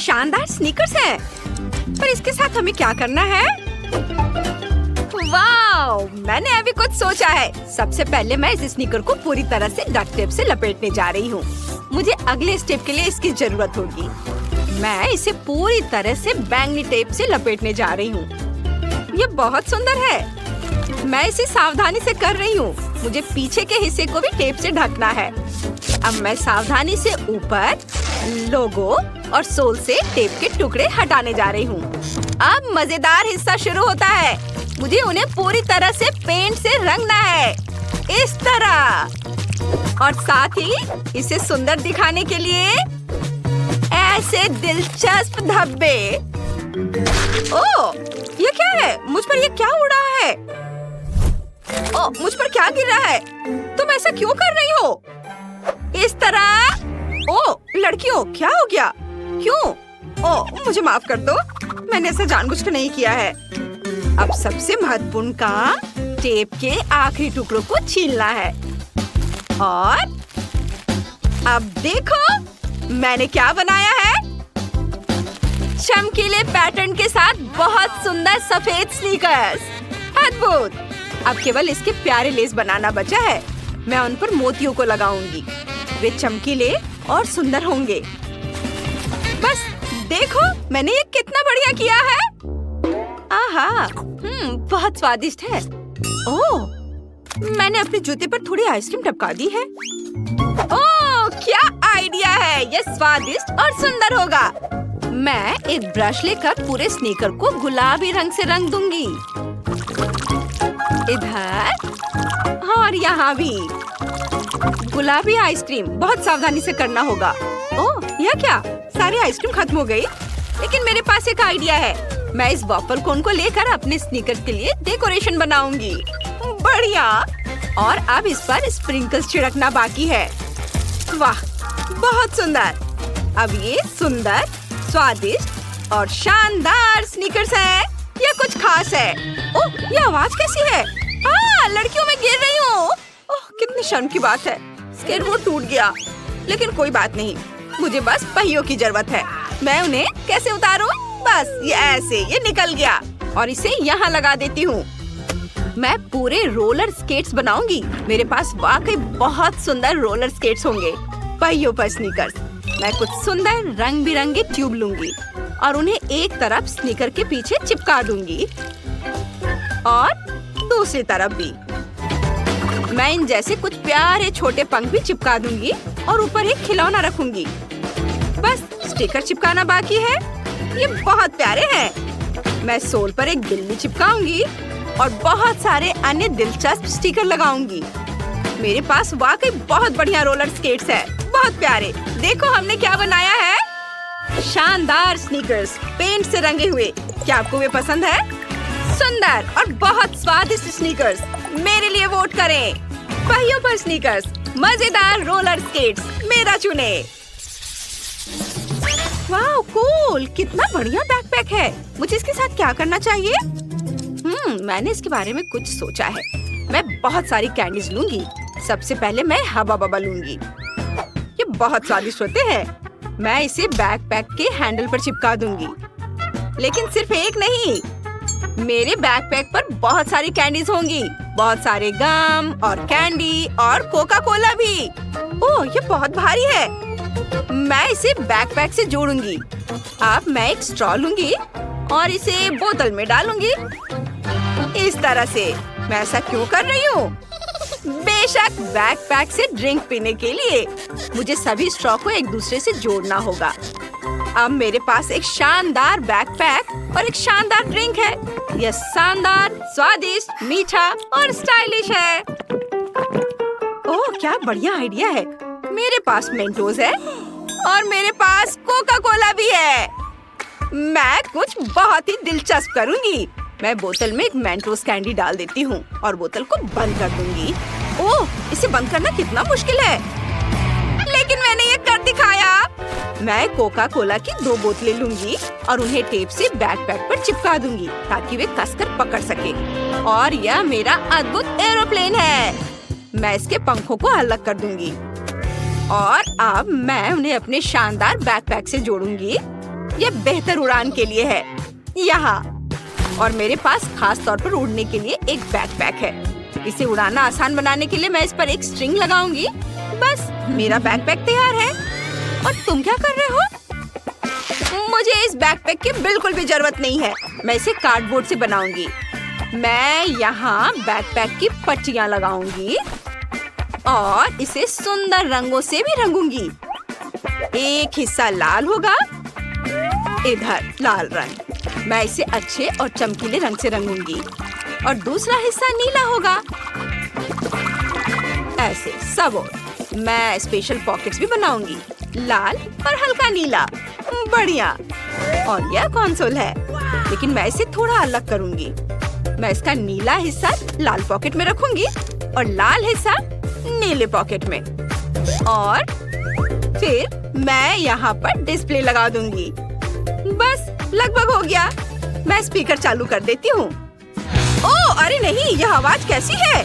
शानदार स्नीकर्स हैं। पर इसके साथ हमें क्या करना है? वाओ, मैंने अभी कुछ सोचा है। सबसे पहले मैं इस स्नीकर को पूरी तरह से डक्ट टेप से लपेटने जा रही हूँ। मुझे अगले स्टेप के लिए इसकी जरूरत होगी। मैं इसे पूरी तरह से बैंगनी टेप से लपेटने जा रही हूँ। ये बहुत सुंदर है। मैं इसे सावधानी से कर रही हूँ। मुझे पीछे के हिस्से को भी टेप से ढकना है। अब मैं सावधानी से ऊपर, लोगो और सोल से टेप के टुकड़े हटाने जा रही हूँ। अब मजेदार हिस्सा शुरू होता है। मुझे उन्हें पूरी तरह से पेंट से रंगना है, इस तरह। और साथ ही इसे सुंदर दिखाने के लिए ऐसे दिलचस्प धब्बे। ओह, ये क्या है? मुझ पर ये क्या उड़ रहा है? ओह, मुझ पर क्या गिर रहा है? तुम ऐसा क्यों कर रही हो? इस तरह। ओह, लड़कियों, क्या हो गया? क्यों? ओह, मुझे माफ कर दो। मैंने ऐसा जानबूझकर नहीं किया है। अब सबसे महत्वपूर्ण काम टेप के आखिरी टुकड़ों को छीलना है। और अब देखो मैंने क्या बनाया है। चमकीले पैटर्न के साथ बहुत सुंदर सफेद स्नीकर्स। अद्भुत। अब केवल इसके प्यारे लेस बनाना बचा है। मैं उन पर मोतियों को लगाऊंगी। वे चमकीले और सुंदर होंगे। बस देखो मैंने ये कितना बढ़िया किया है। आहा, बहुत स्वादिष्ट है। ओह, मैंने अपने जूते पर थोड़ी आइसक्रीम टपका दी है। ओह, क्या आइडिया है। ये स्वादिष्ट और सुंदर होगा। मैं एक ब्रश लेकर पूरे स्नीकर को गुलाबी रंग से रंग दूंगी। इधर और यहाँ भी। गुलाबी आइसक्रीम बहुत सावधानी से करना होगा। ओह, यह क्या? सारी आइसक्रीम खत्म हो गई। लेकिन मेरे पास एक आइडिया है। मैं इस वॉफल कोन को लेकर अपने स्नीकर्स के लिए डेकोरेशन बनाऊंगी। बढ़िया। और अब इस पर स्प्रिंकल्स छिड़कना बाकी है। वाह, बहुत सुंदर। अब ये सुंदर, स्वादिष्ट और शानदार स्नीकर्स हैं। यह कुछ खास है। ओह, ये आवाज कैसी है? लड़कियों में गिर रही हूँ। ओह, कितनी शर्म की बात है। स्केटबोर्ड टूट गया। लेकिन कोई बात नहीं, मुझे बस पहियों की जरूरत है। मैं उन्हें कैसे उतारूं? बस ये ऐसे, ये निकल गया। और इसे यहाँ लगा देती हूँ। मैं पूरे रोलर स्केट्स बनाऊंगी। मेरे पास वाकई बहुत सुंदर रोलर स्केट्स होंगे। पहियों पर स्नीकर्स। मैं कुछ सुंदर रंग बिरंगे ट्यूब लूंगी और उन्हें एक तरफ स्नीकर के पीछे चिपका दूंगी और दूसरी तरफ भी। मैं इन जैसे कुछ प्यारे छोटे पंख भी चिपका दूंगी और ऊपर एक खिलौना रखूंगी। बस स्टिकर चिपकाना बाकी है। ये बहुत प्यारे हैं। मैं सोल पर एक बिल्ली चिपकाऊंगी और बहुत सारे अन्य दिलचस्प स्टिकर लगाऊंगी। मेरे पास वाकई बहुत बढ़िया रोलर स्केट्स हैं। बहुत प्यारे। देखो हमने क्या बनाया है। शानदार स्नीकर्स पेंट से रंगे हुए। क्या आपको वे पसंद है? सुंदर और बहुत स्वादिष्ट स्नीकर्स। मेरे लिए वोट करें। पहियों पर स्नीकर्स, मजेदार रोलर स्केट्स, मेरा चुने। वाह, कूल। कितना बढ़िया बैकपैक है। मुझे इसके साथ क्या करना चाहिए? मैंने इसके बारे में कुछ सोचा है। मैं बहुत सारी कैंडीज लूंगी। सबसे पहले मैं हवा बबा लूंगी। ये बहुत स्वादिष्ट होते हैं। मैं इसे बैकपैक के हैंडल पर चिपका दूंगी। लेकिन सिर्फ एक नहीं, मेरे बैकपैक पर बहुत सारी कैंडीज होंगी। बहुत सारे गम और कैंडी और कोका कोला भी। ओह, ये बहुत भारी है। मैं इसे बैकपैक से जोड़ूंगी। अब मैं एक स्ट्रॉ लूंगी और इसे बोतल में डालूंगी। इस तरह से। मैं ऐसा क्यों कर रही हूँ? बेशक बैकपैक से ड्रिंक पीने के लिए मुझे सभी स्ट्रॉ को एक दूसरे से जोड़ना होगा। अब मेरे पास एक शानदार बैकपैक और एक शानदार ड्रिंक है। यह शानदार, स्वादिष्ट, मीठा और स्टाइलिश है। ओह, क्या बढ़िया आइडिया है। मेरे पास मेंटोस है और मेरे पास कोका कोला भी है। मैं कुछ बहुत ही दिलचस्प करूंगी। मैं बोतल में एक मेंटोस कैंडी डाल देती हूँ और बोतल को बंद कर दूंगी। ओह, इसे बंद करना कितना मुश्किल है। लेकिन मैंने ये कर दिखाया। मैं कोका कोला की 2 बोतलें लूंगी और उन्हें टेप से बैकपैक पर चिपका दूंगी ताकि वे कसकर पकड़ सके। और यह मेरा अद्भुत एरोप्लेन है। मैं इसके पंखों को अलग कर दूंगी और अब मैं उन्हें अपने शानदार बैकपैक से जोड़ूंगी। ये बेहतर उड़ान के लिए है। यहाँ और मेरे पास खास तौर पर उड़ने के लिए एक बैकपैक है। इसे उड़ाना आसान बनाने के लिए मैं इस पर एक स्ट्रिंग लगाऊंगी। बस मेरा बैकपैक तैयार है। और तुम क्या कर रहे हो? मुझे इस बैकपैक की बिल्कुल भी जरूरत नहीं है। मैं इसे कार्डबोर्ड से बनाऊंगी। मैं यहाँ बैकपैक की पट्टियाँ लगाऊंगी और इसे सुंदर रंगों से भी रंगूंगी। एक हिस्सा लाल होगा, इधर लाल रंग। मैं इसे अच्छे और चमकीले रंग से रंगूंगी और दूसरा हिस्सा नीला होगा। ऐसे सब और मैं स्पेशल पॉकेट्स भी बनाऊंगी, लाल और हल्का नीला। बढ़िया। और यह कंसोल है, लेकिन मैं इसे थोड़ा अलग करूंगी। मैं इसका नीला हिस्सा लाल पॉकेट में रखूंगी और लाल हिस्सा नीले पॉकेट में। और फिर मैं यहाँ पर डिस्प्ले लगा दूंगी। बस लगभग हो गया। मैं स्पीकर चालू कर देती हूँ। ओह अरे नहीं, यह आवाज कैसी है?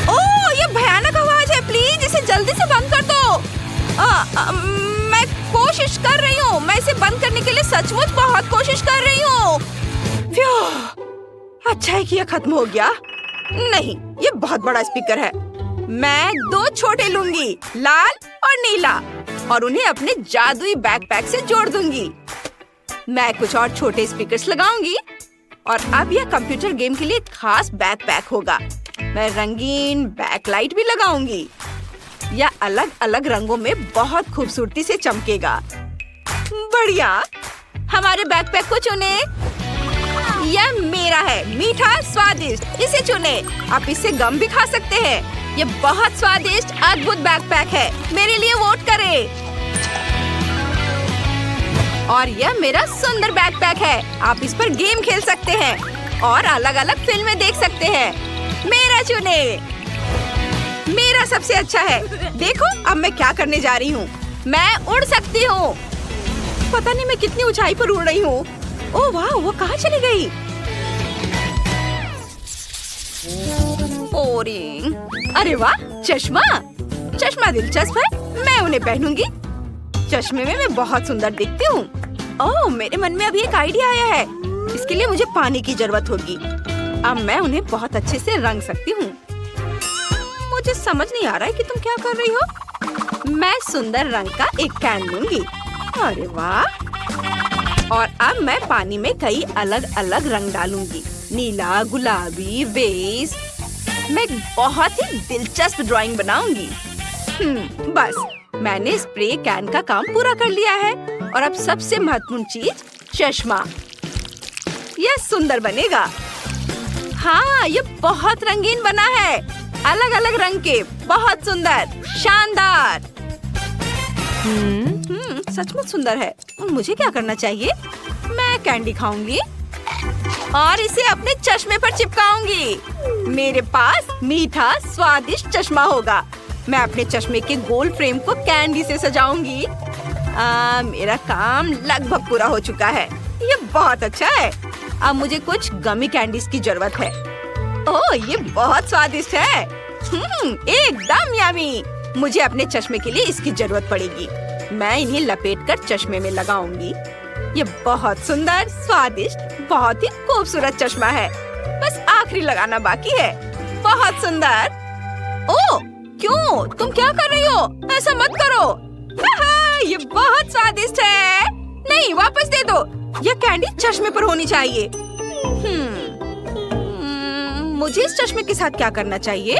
ओह ये भयानक आवाज है। प्लीज इसे जल्दी से बंद कर दो। मैं कोशिश कर रही हूँ। मैं इसे बंद करने के लिए सचमुच बहुत कोशिश कर रही हूँ। अच्छा है कि यह खत्म हो गया। नहीं, ये बहुत बड़ा स्पीकर है। मैं 2 छोटे लूंगी, लाल और नीला, और उन्हें अपने जादुई बैकपैक से जोड़ दूंगी। मैं कुछ और छोटे स्पीकर्स लगाऊंगी और अब यह कंप्यूटर गेम के लिए खास बैकपैक होगा। मैं रंगीन बैकलाइट भी लगाऊंगी। यह अलग अलग रंगों में बहुत खूबसूरती से चमकेगा। बढ़िया। हमारे बैकपैक को चुने। यह मेरा है, मीठा स्वादिष्ट। इसे चुने। आप इससे गम भी खा सकते हैं। यह बहुत स्वादिष्ट अद्भुत बैकपैक है। मेरे लिए वोट करें। और यह मेरा सुंदर बैकपैक है। आप इस पर गेम खेल सकते हैं और अलग अलग फिल्में देख सकते हैं। मेरा चुने। मेरा सबसे अच्छा है। देखो अब मैं क्या करने जा रही हूँ। मैं उड़ सकती हूँ। पता नहीं मैं कितनी ऊंचाई पर उड़ रही हूँ। ओह वाह, वो कहाँ चली गई? बोरिंग। अरे वाह, चश्मा। चश्मा दिलचस्प है। मैं उन्हें पहनूंगी। चश्मे में मैं बहुत सुंदर दिखती हूँ। ओह मेरे मन में अभी एक आइडिया आया है। इसके लिए मुझे पानी की जरूरत होगी। अब मैं उन्हें बहुत अच्छे से रंग सकती हूँ। मुझे समझ नहीं आ रहा है कि तुम क्या कर रही हो। मैं सुंदर रंग का एक कैन लूंगी। अरे वाह। और अब मैं पानी में कई अलग अलग रंग डालूंगी, नीला, गुलाबी, बेज। मैं बहुत ही दिलचस्प ड्राइंग बनाऊंगी। बस मैंने स्प्रे कैन का काम पूरा कर लिया है। और अब सबसे महत्वपूर्ण चीज, चश्मा। यह सुंदर बनेगा। हाँ, यह बहुत रंगीन बना है। अलग अलग रंग के, बहुत सुंदर, शानदार। सचमुच सुंदर है। मुझे क्या करना चाहिए? मैं कैंडी खाऊंगी और इसे अपने चश्मे पर चिपकाऊंगी। मेरे पास मीठा स्वादिष्ट चश्मा होगा। मैं अपने चश्मे के गोल फ्रेम को कैंडी से सजाऊंगी। मेरा काम लगभग पूरा हो चुका है। ये बहुत अच्छा है। अब मुझे कुछ गमी कैंडीज की जरूरत है। ओह ये बहुत स्वादिष्ट है। एकदम यम्मी। मुझे अपने चश्मे के लिए इसकी जरूरत पड़ेगी। मैं इन्हें लपेटकर चश्मे में लगाऊंगी। ये बहुत सुंदर, स्वादिष्ट, बहुत ही खूबसूरत चश्मा है। बस आखिरी लगाना बाकी है। बहुत सुंदर। ओह क्यों? तुम क्या कर रही हो? ऐसा मत करो। ये बहुत स्वादिष्ट है। नहीं, वापस दे दो। यह कैंडी चश्मे पर होनी चाहिए। मुझे इस चश्मे के साथ क्या करना चाहिए?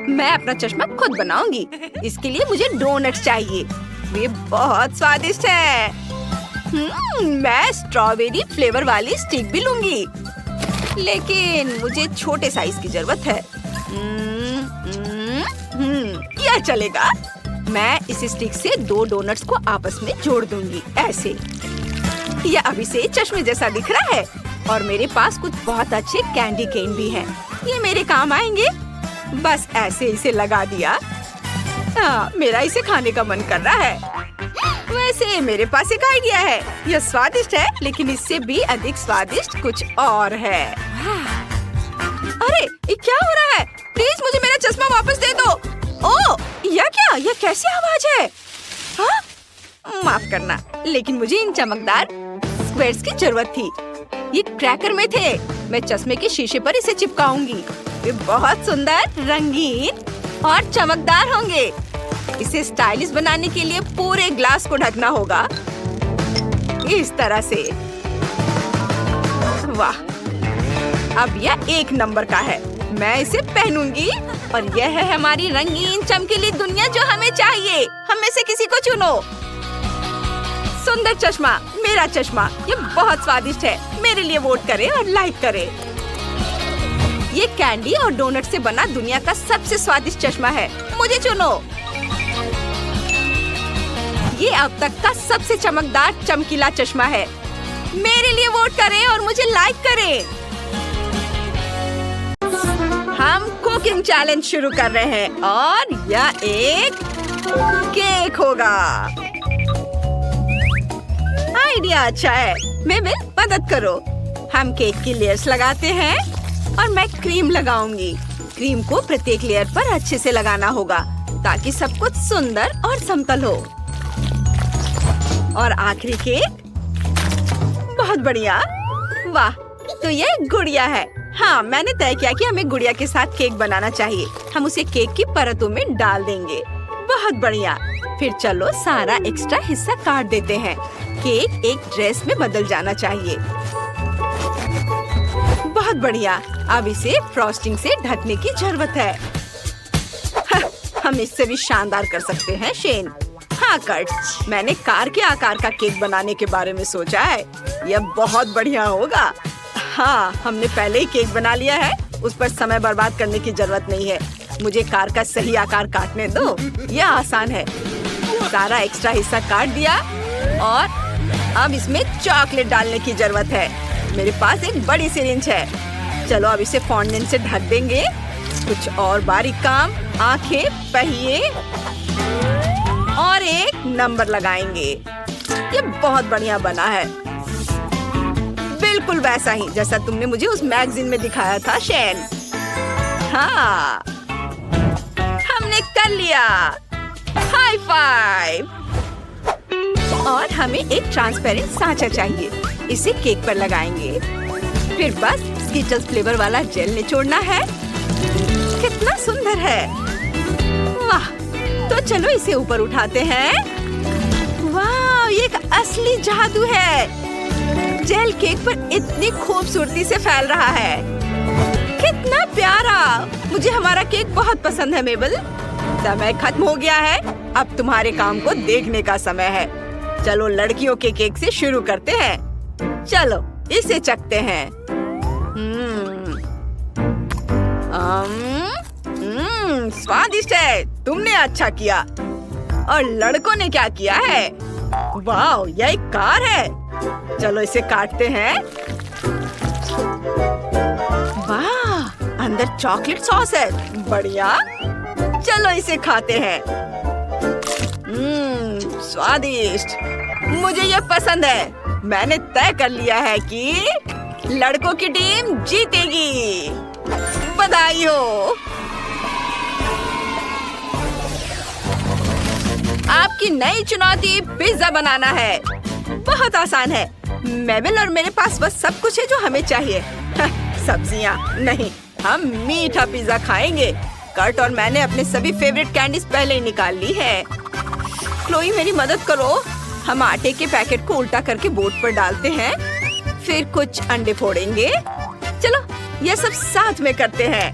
मैं अपना चश्मा खुद बनाऊंगी। इसके लिए मुझे डोनट्स चाहिए। ये बहुत स्वादिष्ट है। मैं स्ट्रॉबेरी फ्लेवर वाली स्टिक भी लूंगी, लेकिन मुझे छोटे साइज की जरूरत है। यह चलेगा। मैं इस स्टिक से 2 डोनट्स को आपस में जोड़ दूंगी, ऐसे। यह अभी से चश्मे जैसा दिख रहा है। और मेरे पास कुछ बहुत अच्छे कैंडी केन भी हैं। ये मेरे काम आएंगे। बस ऐसे इसे लगा दिया। मेरा इसे खाने का मन कर रहा है। वैसे मेरे पास एक आइडिया है। यह स्वादिष्ट है, लेकिन इससे भी अधिक स्वादिष्ट कुछ और है। अरे ये क्या हो रहा है? प्लीज मुझे मेरा चश्मा वापस दे दो। ओह यह क्या? यह कैसी आवाज है? हाँ? माफ करना, लेकिन मुझे इन चमकदार स्क्वेयर्स की जरूरत थी। ये क्रैकर में थे। मैं चश्मे के शीशे पर इसे चिपकाऊंगी। ये बहुत सुंदर, रंगीन और चमकदार होंगे। इसे स्टाइलिश बनाने के लिए पूरे ग्लास को ढकना होगा, इस तरह से। वाह, अब यह 1 नंबर का है। मैं इसे पहनूंगी और यह है हमारी रंगीन चमकीली दुनिया जो हमें चाहिए। हम में से किसी को चुनो। सुंदर चश्मा, मेरा चश्मा। ये बहुत स्वादिष्ट है। मेरे लिए वोट करें और लाइक करें। ये कैंडी और डोनट से बना दुनिया का सबसे स्वादिष्ट चश्मा है। मुझे चुनो। ये अब तक का सबसे चमकदार चमकीला चश्मा है। मेरे लिए वोट करें और मुझे लाइक करें। हम कुकिंग चैलेंज शुरू कर रहे हैं और यह एक केक होगा। आइडिया अच्छा है। मेबल, मदद करो। हम केक की लेयर्स लगाते हैं और मैं क्रीम लगाऊंगी। क्रीम को प्रत्येक लेयर पर अच्छे से लगाना होगा ताकि सब कुछ सुंदर और समतल हो। और आखिरी केक। बहुत बढ़िया। वाह, तो ये गुड़िया है। हाँ, मैंने तय किया कि हमें गुड़िया के साथ केक बनाना चाहिए। हम उसे केक की परतों में डाल देंगे। बहुत बढ़िया। फिर चलो सारा एक्स्ट्रा हिस्सा काट देते हैं। केक एक ड्रेस में बदल जाना चाहिए। बहुत बढ़िया। अब इसे फ्रॉस्टिंग से ढकने की जरूरत है। हम इससे भी शानदार कर सकते हैं, शेन। हाँ कर्ट, मैंने कार के आकार का केक बनाने के बारे में सोचा है। यह बहुत बढ़िया होगा। हाँ, हमने पहले ही केक बना लिया है। उस पर समय बर्बाद करने की जरूरत नहीं है। मुझे कार का सही आकार काटने दो। यह आसान है। सारा एक्स्ट्रा हिस्सा काट दिया और अब इसमें चॉकलेट डालने की जरूरत है। मेरे पास एक बड़ी सिरिंज है। चलो अब इसे फॉन्डेंट से ढक देंगे। कुछ और बारीक काम, आंखें, पहिए और एक नंबर लगाएंगे। ये बहुत बढ़िया बना है। बिल्कुल वैसा ही जैसा तुमने मुझे उस मैगजीन में दिखाया था, शेन। हाँ, हमने कर लिया। High five. और हमें एक ट्रांसपेरेंट सांचा चाहिए। इसे केक पर लगाएंगे। फिर बस स्किटल्स फ्लेवर वाला जेल निचोड़ना है। कितना सुंदर है। वाह, तो चलो इसे ऊपर उठाते हैं। वाह, ये एक असली जादू है। जेल केक पर इतनी खूबसूरती से फैल रहा है। कितना प्यारा। मुझे हमारा केक बहुत पसंद है, मेबल। समय खत्म हो गया है। अब तुम्हारे काम को देखने का समय है। चलो लड़कियों के केक से शुरू करते हैं। चलो इसे चखते हैं। स्वादिष्ट है। तुमने अच्छा किया। और लड़कों ने क्या किया है? वाह, यह एक कार है। चलो इसे काटते हैं। वाह, अंदर चॉकलेट सॉस है। बढ़िया। चलो इसे खाते हैं। स्वादिष्ट। मुझे ये पसंद है। मैंने तय कर लिया है कि लड़कों की टीम जीतेगी। बधाई हो। आपकी नई चुनौती पिज्जा बनाना है। बहुत आसान है। मेबल और मेरे पास बस सब कुछ है जो हमें चाहिए। सब्जियाँ नहीं, हम मीठा पिज्जा खाएंगे। कर्ट और मैंने अपने सभी फेवरेट कैंडीज पहले ही निकाल ली है। क्लोई, मेरी मदद करो। हम आटे के पैकेट को उल्टा करके बोर्ड पर डालते हैं। फिर कुछ अंडे फोड़ेंगे। चलो ये सब साथ में करते हैं।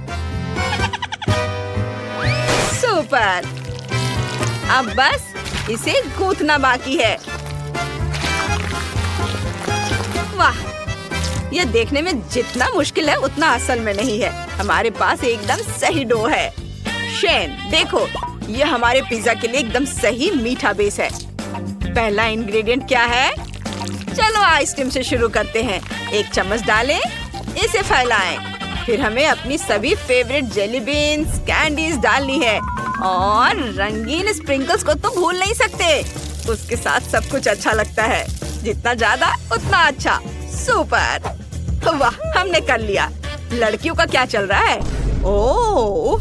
सुपर। अब बस इसे गूंथना बाकी है। वाह, यह देखने में जितना मुश्किल है उतना असल में नहीं है। हमारे पास एकदम सही डो है। शेन देखो, यह हमारे पिज्जा के लिए एकदम सही मीठा बेस है। पहला इंग्रेडिएंट क्या है? चलो आइसक्रीम से शुरू करते हैं। 1 चम्मच डालें, इसे फैलाएं। फिर हमें अपनी सभी फेवरेट जेली बीन्स, कैंडीज डालनी है और रंगीन स्प्रिंकल्स को तो भूल नहीं सकते। उसके साथ सब कुछ अच्छा लगता है। जितना ज्यादा उतना अच्छा। सुपर। वाह, हमने कर लिया। लड़कियों का क्या चल रहा है? ओह,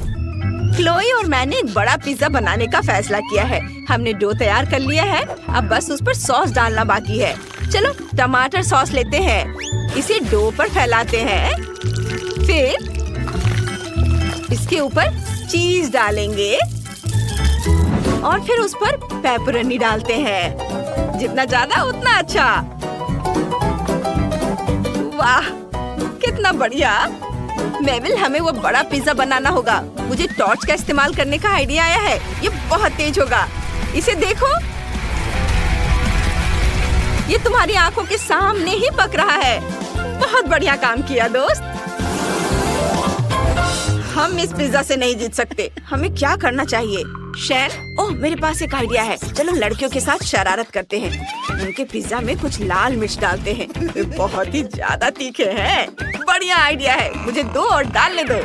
क्लोई और मैंने एक बड़ा पिज्जा बनाने का फैसला किया है। हमने डो तैयार कर लिया है, अब बस उस पर सॉस डालना बाकी है। चलो टमाटर सॉस लेते हैं, इसे डो पर फैलाते हैं, फिर इसके ऊपर चीज डालेंगे और फिर उस पर पेपरोनी डालते हैं। जितना ज्यादा उतना अच्छा। वाह कितना बढ़िया। मेविल, हमें वो बड़ा पिज्जा बनाना होगा। मुझे टॉर्च का इस्तेमाल करने का आइडिया आया है। ये बहुत तेज होगा। इसे देखो, ये तुम्हारी आंखों के सामने ही पक रहा है। बहुत बढ़िया काम किया दोस्त। हम इस पिज्जा से नहीं जीत सकते। हमें क्या करना चाहिए? शैन, ओह मेरे पास एक आइडिया है। चलो लड़कियों के साथ शरारत करते हैं। उनके पिज्जा में कुछ लाल मिर्च डालते हैं। वे बहुत ही ज्यादा तीखे हैं। बढ़िया आइडिया है, मुझे 2 और डालने दो।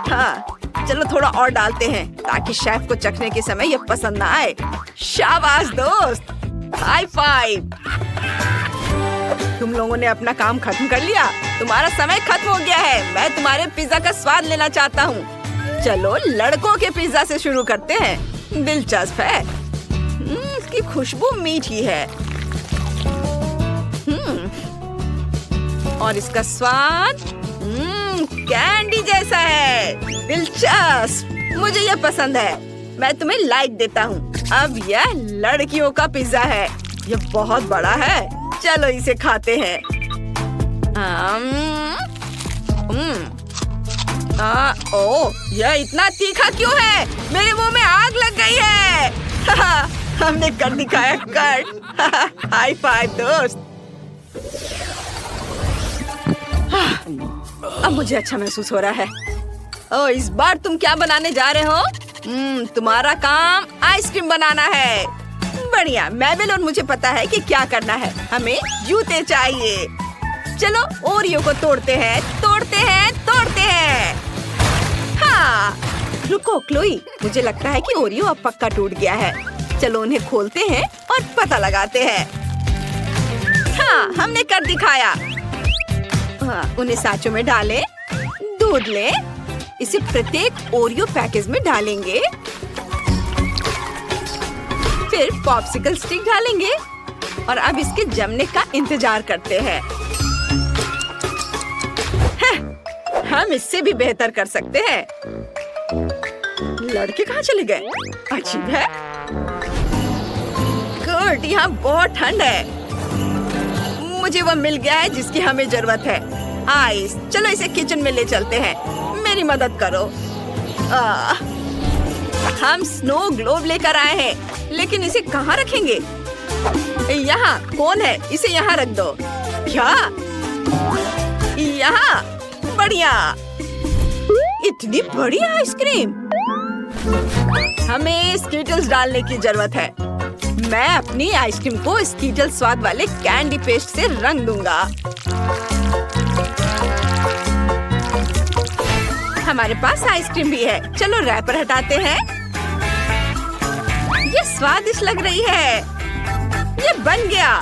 हाँ चलो थोड़ा और डालते हैं ताकि शेफ को चखने के समय ये पसंद ना आए। शाबाश दोस्त, हाई फाइव। तुम लोगों ने अपना काम खत्म कर लिया। तुम्हारा समय खत्म हो गया है। मैं तुम्हारे पिज्जा का स्वाद लेना चाहता हूँ। चलो लड़कों के पिज्जा से शुरू करते हैं। दिलचस्प है। इसकी खुशबू मीठी है। और इसका स्वाद कैंडी जैसा है। दिलचस्प, मुझे यह पसंद है। मैं तुम्हें लाइक देता हूँ। अब यह लड़कियों का पिज्जा है। यह बहुत बड़ा है। चलो इसे खाते हैं। ओह, यह इतना तीखा क्यों है? मेरे मुंह में आग लग गई है। हमने कर दिखाया कट। हाई फाइव दोस्त। अब मुझे अच्छा महसूस हो रहा है। ओह, इस बार तुम क्या बनाने जा रहे हो? तुम्हारा काम आइसक्रीम बनाना है। बढ़िया, मेविल और मुझे पता है कि क्या करना है। हमें जूते चाहिए। चलो ओरियो को तोड़ते हैं, तोड़ते हैं, तोड़ते हैं। हाँ रुको क्लोई, मुझे लगता है कि ओरियो अब पक्का टूट गया है। चलो उन्हें खोलते हैं और पता लगाते हैं। हाँ हमने कर दिखाया। हाँ, उन्हें सांचों में डालें, दूध लें, इसे प्रत्येक ओरियो पैकेज में डालेंगे, फिर पॉप्सिकल स्टिक डालेंगे और अब इसके जमने का इंतजार करते हैं। हम इससे भी बेहतर कर सकते हैं। लड़के कहाँ चले गए? अजीब है। गुड, यहाँ बहुत ठंड है। मुझे वो मिल गया है जिसकी हमें जरूरत है। आइस, चलो इसे किचन में ले चलते हैं। मेरी मदद करो। हम स्नो ग्लोब लेकर आए हैं, लेकिन इसे कहाँ रखेंगे? यहाँ। कौन है? इसे यहाँ रख दो। क्या? यहाँ? बढ़िया। इतनी बड़ी आइसक्रीम। हमें स्कीटल्स डालने की जरूरत है। मैं अपनी आइसक्रीम को स्कीटल्स स्वाद वाले कैंडी पेस्ट से रंग दूंगा। हमारे पास आइसक्रीम भी है। चलो रैपर हटाते हैं। ये स्वादिष्ट लग रही है। ये बन गया।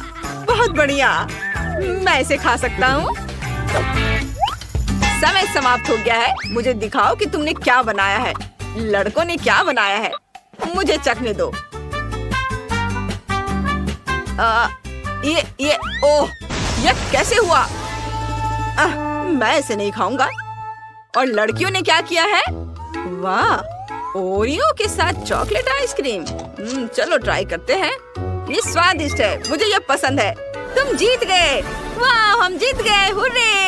बहुत बढ़िया। मैं इसे खा सकता हूँ। समय समाप्त हो गया है। मुझे दिखाओ कि तुमने क्या बनाया है। लड़कों ने क्या बनाया है? मुझे चखने दो। ये ओह, ये कैसे हुआ? मैं इसे नहीं खाऊंगा। और लड़कियों ने क्या किया है? वाह, ओरियो के साथ चॉकलेट आइसक्रीम। चलो ट्राई करते हैं। ये स्वादिष्ट है। मुझे ये पसंद है। तुम जीत गए। वाह, हम जीत गए। हुर्रे!